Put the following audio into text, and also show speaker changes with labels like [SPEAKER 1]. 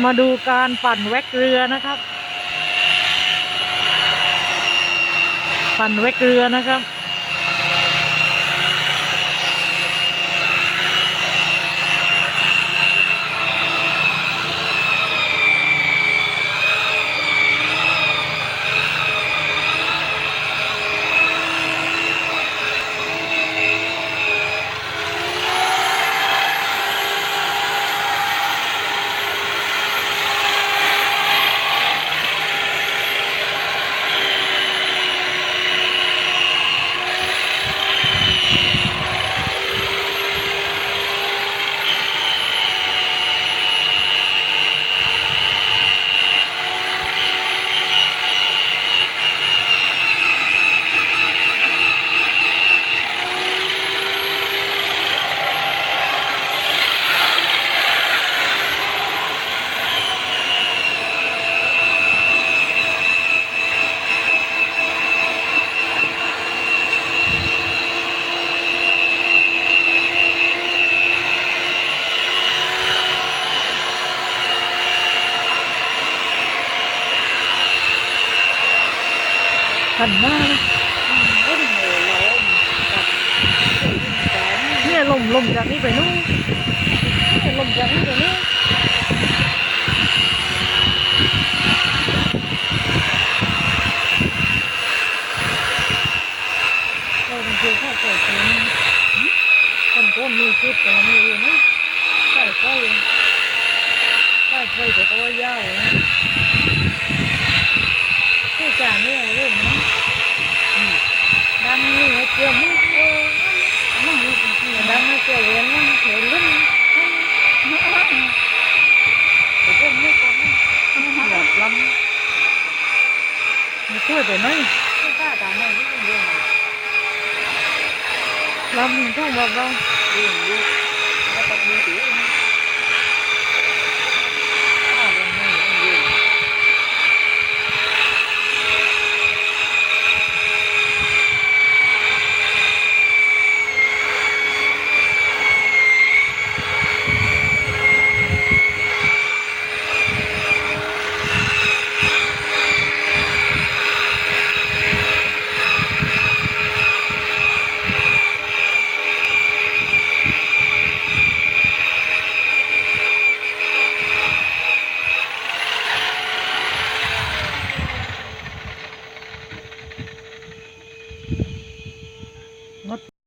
[SPEAKER 1] มาดูการปั่นแวกเรือนะครับปั่นแวกเรือนะครับปั่นหน้าเนี่ยลมจากนี้ไปนู้นลมจากนี้ไปนู้นเราเป็นเพื่อนข้าวเกิดคนก้นมีชุดแต่มีอยู่นะใช่ใช่แต่ตัวยาวผู้จ่าเนี่ยเรื่องนั้นดังนี่เกี่ยวมึงดังไม่เกี่ยวเรียนนะเกี่ยวลิ้นแต่ก็ไม่ก็หลับล้ำไม่ช่วยไปไหนไม่กล้าด่าไหนที่เป็นเรื่องล้ำต้องบอกเราแล้วก็มีถือ